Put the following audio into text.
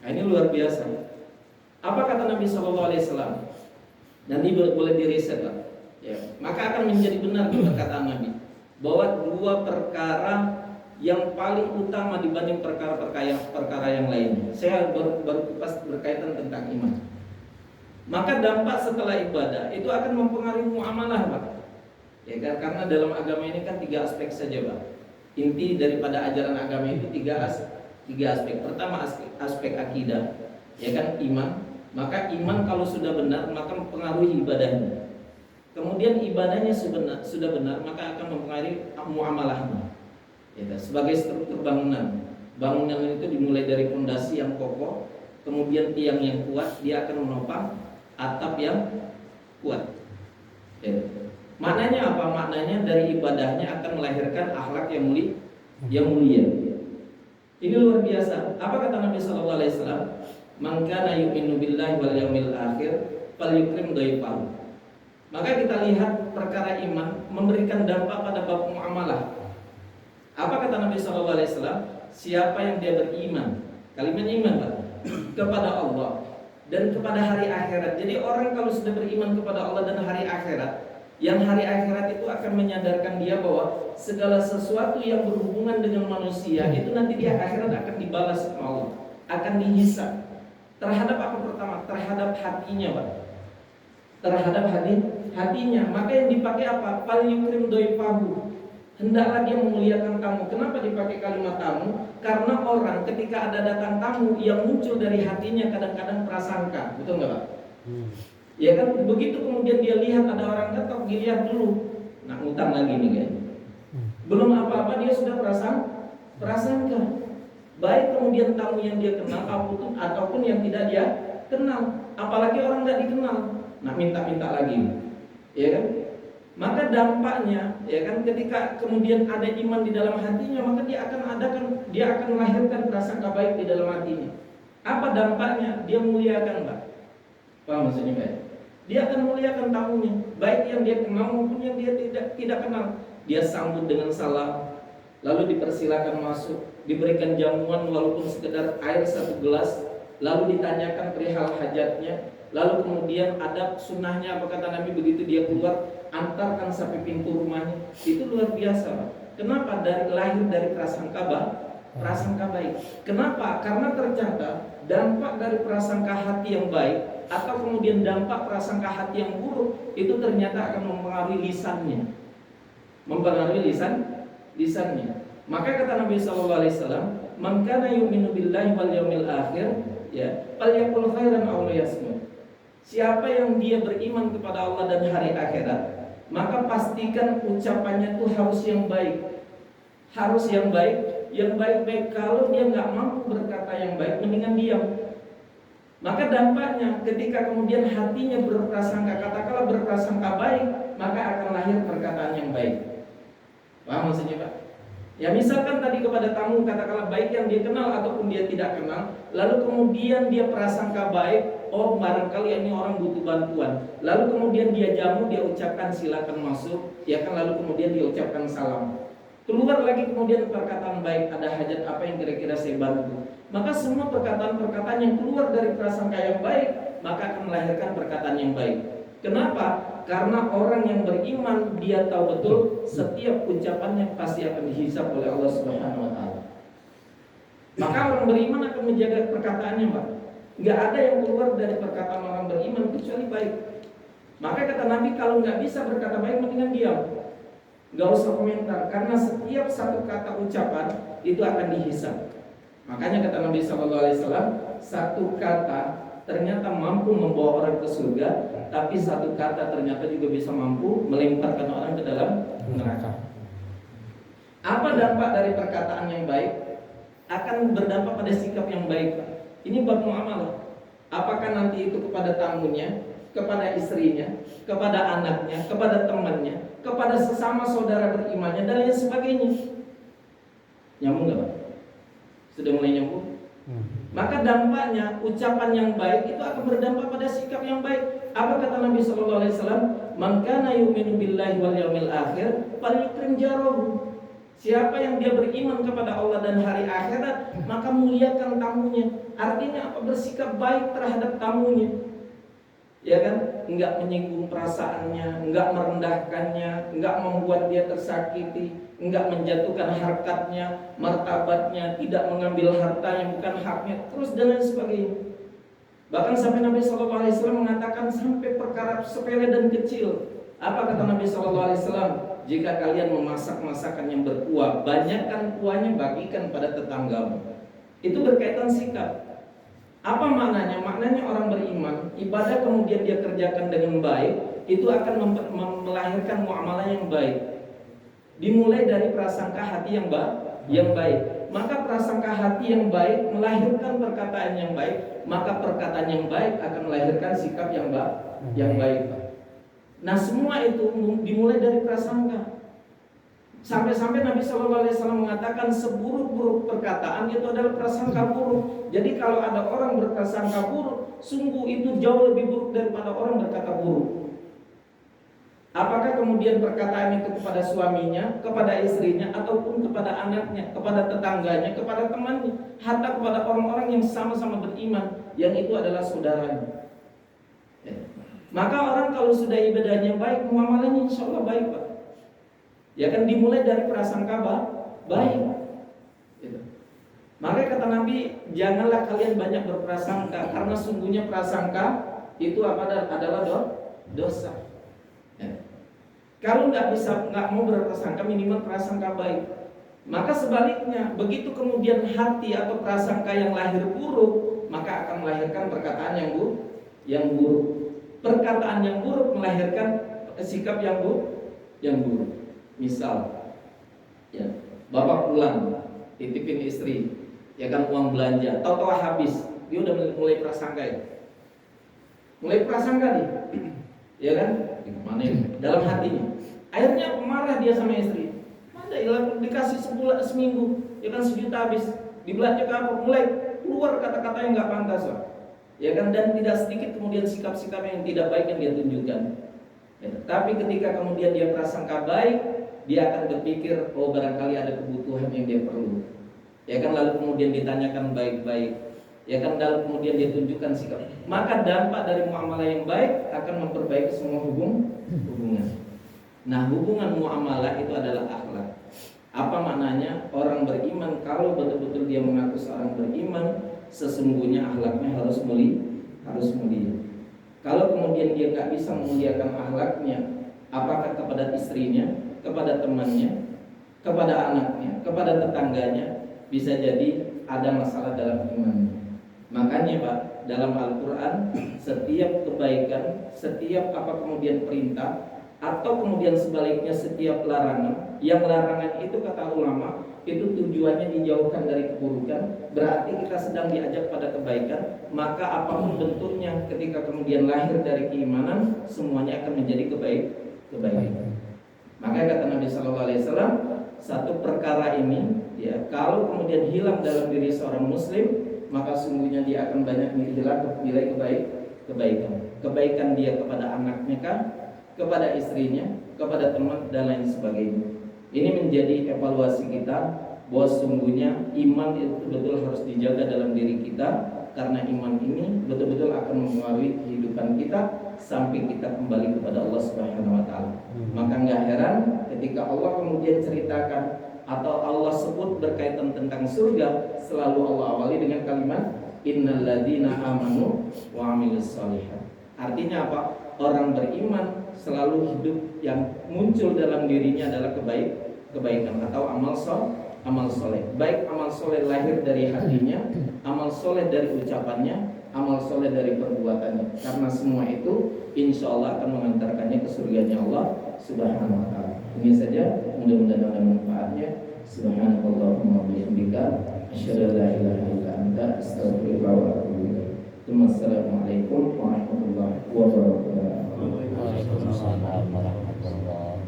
Nah, ini luar biasa. Apa kata Nabi Shallallahu Alaihi Wasallam? Dan ini boleh diriset lah. Ya, maka akan menjadi benar perkataan Nabi bahwa dua perkara yang paling utama dibanding perkara yang lainnya. Saya baru kupas berkaitan tentang iman. Maka dampak setelah ibadah itu akan mempengaruhi muamalah, Pak. Ya kan, karena dalam agama ini kan 3 aspek saja, Pak. Inti daripada ajaran agama itu tiga aspek. Pertama aspek akidah, ya kan, iman. Maka iman kalau sudah benar maka mempengaruhi ibadahnya. Kemudian ibadahnya sudah benar maka akan mempengaruhi muamalahnya. Ya, sebagai struktur bangunan. Bangunan itu dimulai dari fondasi yang kokoh, kemudian tiang yang kuat, dia akan menopang atap yang kuat. Ya. Maknanya apa? Maknanya dari ibadahnya akan melahirkan akhlak yang mulia. Ini luar biasa. Apa kata Nabi Sallallahu Alaihi Wasallam? Man kana yu'minu billahi wal yawmil akhir falyukrim dhaifahu. Maka kita lihat perkara iman memberikan dampak pada bab muamalah. Apa kata Nabi Sallallahu Alaihi Wasallam? Siapa yang dia beriman, kalimat iman, Pak, kepada Allah dan kepada hari akhirat. Jadi orang kalau sudah beriman kepada Allah dan hari akhirat, yang hari akhirat itu akan menyadarkan dia bahwa segala sesuatu yang berhubungan dengan manusia itu nanti di akhirat akan dibalas sama Allah, akan dihisab. Terhadap apa pertama? Terhadap hatinya, Pak. Terhadap hatinya. Maka yang dipakai apa? Fal yukrim dhaifahu. Hendaklah dia memuliakan tamu. Kenapa dipakai kalimat tamu? Karena orang ketika ada datang tamu yang muncul dari hatinya kadang-kadang prasangka. Betul nggak, Pak? Ya kan, begitu kemudian dia lihat ada orang datang, dilihat dulu. Nah, utang lagi nih kayaknya. Belum apa-apa dia sudah prasangka. Baik kemudian tamu yang dia kenal ataupun yang tidak dia kenal. Apalagi orang tidak dikenal. Nah, minta-minta lagi. Ya kan? Maka dampaknya, ya kan, ketika kemudian ada iman di dalam hatinya, maka dia akan melahirkan prasangka baik di dalam hatinya. Apa dampaknya? Dia muliakan, Pak. Paham maksudnya, Pak? Dia akan muliakan tamunya, baik yang dia kenal maupun yang dia tidak kenal. Dia sambut dengan salam, lalu dipersilakan masuk, diberikan jamuan walaupun sekedar air 1 gelas, lalu ditanyakan perihal hajatnya, lalu kemudian ada sunnahnya apa kata Nabi begitu dia keluar, antarkan sampai pintu rumahnya. Itu luar biasa, Pak. Kenapa? Lahir dari prasangka baik. Kenapa? Karena ternyata dampak dari prasangka hati yang baik atau kemudian dampak prasangka hati yang buruk itu ternyata akan mempengaruhi lisannya. Lisannya. Maka kata Nabi Sallallahu Alaihi Wasallam, "Man kana yu'minu billahi wal yawmil akhir, ya, falyaqul khairan aw liyasmut." Siapa yang dia beriman kepada Allah dan hari akhirat, maka pastikan ucapannya itu harus yang baik. Harus yang baik-baik. Kalau dia nggak mampu berkata yang baik, mendingan diam. Maka dampaknya ketika kemudian hatinya berprasangka, katakanlah berprasangka baik, maka akan lahir perkataan yang baik. Paham maksudnya, Pak? Ya misalkan tadi kepada tamu katakanlah baik yang dia kenal ataupun dia tidak kenal, lalu kemudian dia prasangka baik, oh barangkali ini orang butuh bantuan, lalu kemudian dia jamu, dia ucapkan silakan masuk, ya kan, lalu kemudian dia ucapkan salam. Keluar lagi kemudian perkataan baik, ada hajat apa yang kira-kira saya bantu. Maka semua perkataan-perkataan yang keluar dari prasangka yang baik, maka akan melahirkan perkataan yang baik. Kenapa? Karena orang yang beriman dia tahu betul setiap ucapannya pasti akan dihisab oleh Allah Subhanahu wa taala. Maka orang beriman akan menjaga perkataannya, Pak. Enggak ada yang keluar dari perkataan orang beriman kecuali baik. Maka kata Nabi, kalau nggak bisa berkata baik mendingan diam. Nggak usah komentar, karena setiap satu kata ucapan itu akan dihisab. Makanya kata Nabi SAW, satu kata ternyata mampu membawa orang ke surga, tapi satu kata ternyata juga bisa mampu melemparkan orang ke dalam neraka. Apa dampak dari perkataan yang baik? Akan berdampak pada sikap yang baik. Ini bab muamalah. Apakah nanti itu kepada tamunya, kepada istrinya, kepada anaknya, kepada temannya, kepada sesama saudara berimannya, dan lain sebagainya. Nyambung nggak, Pak? Sudah mulai nyambung? Maka dampaknya ucapan yang baik itu akan berdampak pada sikap yang baik. Apa kata Nabi Sallallahu Alaihi Wasallam? Man kana yu'minu billahi wal yawmil akhir falyukrim jarahu. Siapa yang dia beriman kepada Allah dan hari akhirat, maka muliakan tamunya. Artinya apa? Bersikap baik terhadap tamunya. Ya kan? Enggak menyinggung perasaannya, enggak merendahkannya, enggak membuat dia tersakiti, enggak menjatuhkan harkatnya, martabatnya, tidak mengambil harta yang bukan haknya, terus dan lain sebagainya. Bahkan sampai Nabi SAW mengatakan sampai perkara sepele dan kecil. Apa kata Nabi SAW? Jika kalian memasak masakan yang berkuah, banyakkan kuahnya, bagikan pada tetanggamu. Itu berkaitan sikap. Apa maknanya? Maknanya orang beriman, ibadah kemudian dia kerjakan dengan baik, itu akan melahirkan muamalah yang baik. Dimulai dari prasangka hati yang baik. Maka prasangka hati yang baik melahirkan perkataan yang baik, maka perkataan yang baik akan melahirkan sikap yang baik. Nah, semua itu dimulai dari prasangka. Sampai-sampai Nabi SAW mengatakan seburuk-buruk perkataan itu adalah prasangka buruk. Jadi kalau ada orang berprasangka buruk, sungguh itu jauh lebih buruk daripada orang berkata buruk. Apakah kemudian perkataan itu kepada suaminya, kepada istrinya, ataupun kepada anaknya, kepada tetangganya, kepada temannya, hatta kepada orang-orang yang sama-sama beriman, yang itu adalah saudaranya. Maka orang kalau sudah ibadahnya baik, muamalahnya insya Allah baik, Pak. Ya kan, dimulai dari prasangka baik. Gitu. Maka kata Nabi, janganlah kalian banyak berprasangka, karena sungguhnya prasangka itu adalah dosa. Ya. Kalau nggak mau berprasangka, minimal prasangka baik. Maka sebaliknya, begitu kemudian hati atau prasangka yang lahir buruk, maka akan melahirkan perkataan yang buruk. Perkataan yang buruk melahirkan sikap yang buruk. Misal, ya, bapak pulang, titipin istri, ya kan, uang belanja, tahu-tahu habis, dia udah mulai prasangka ya. Mulai prasangka nih, ya kan, mana ini? Dalam hatinya. Akhirnya marah dia sama istri. Mana dikasih seminggu, ya kan, 1 juta habis, dibelanja ke apa? Mulai keluar kata-kata yang nggak pantas, Pak. Ya kan, dan tidak sedikit kemudian sikap-sikap yang tidak baik yang dia tunjukkan. Ya, tapi ketika kemudian dia prasangka baik, dia akan berpikir, oh barangkali ada kebutuhan yang dia perlu. Ya kan, lalu kemudian ditanyakan baik-baik. Ya kan, lalu kemudian dia tunjukkan sikap. Maka dampak dari muamalah yang baik akan memperbaiki semua hubungan. Nah, hubungan muamalah itu adalah akhlak. Apa maknanya? Orang beriman kalau betul-betul dia mengaku seorang beriman, sesungguhnya akhlaknya harus mulia. Kalau kemudian dia nggak bisa memuliakan akhlaknya, apakah kepada istrinya, kepada temannya, kepada anaknya, kepada tetangganya, bisa jadi ada masalah dalam imannya. Makanya Pak, dalam Al-Quran setiap kebaikan, setiap apa kemudian perintah, atau kemudian sebaliknya setiap larangan, yang larangan itu kata ulama itu tujuannya dijauhkan dari keburukan, berarti kita sedang diajak pada kebaikan. Maka apapun bentuknya, ketika kemudian lahir dari keimanan, semuanya akan menjadi kebaikan. Maka kata Nabi SAW, satu perkara ini, ya, kalau kemudian hilang dalam diri seorang muslim, maka sungguhnya dia akan banyak nilai kebaikan. Kebaikan dia kepada anaknya kan, kepada istrinya, kepada teman dan lain sebagainya. Ini menjadi evaluasi kita bahwa sungguhnya iman itu betul harus dijaga dalam diri kita, karena iman ini betul-betul akan mempengaruhi kehidupan kita sampai kita kembali kepada Allah Subhanahu wa taala. Maka enggak heran ketika Allah kemudian ceritakan atau Allah sebut berkaitan tentang surga, selalu Allah awali dengan kalimat innal ladzina amanu wa amilus shalihat. Artinya apa? Orang beriman selalu hidup yang muncul dalam dirinya adalah kebaikan atau amal soleh. Baik amal soleh lahir dari hatinya, amal soleh dari ucapannya, amal soleh dari perbuatannya. Karena semua itu insya Allah akan mengantarkannya ke surganya Allah Subhanahu wa ta'ala. Ini saja, mudah-mudahan ada manfaatnya. Subhanallahumma wa bihamdika asyhadu an la ilaha illa anta astaghfiruka wa atubu ilaik. Assalamualaikum warahmatullahi wabarakatuh. Waalaikumsalam warahmatullahi wabarakatuh.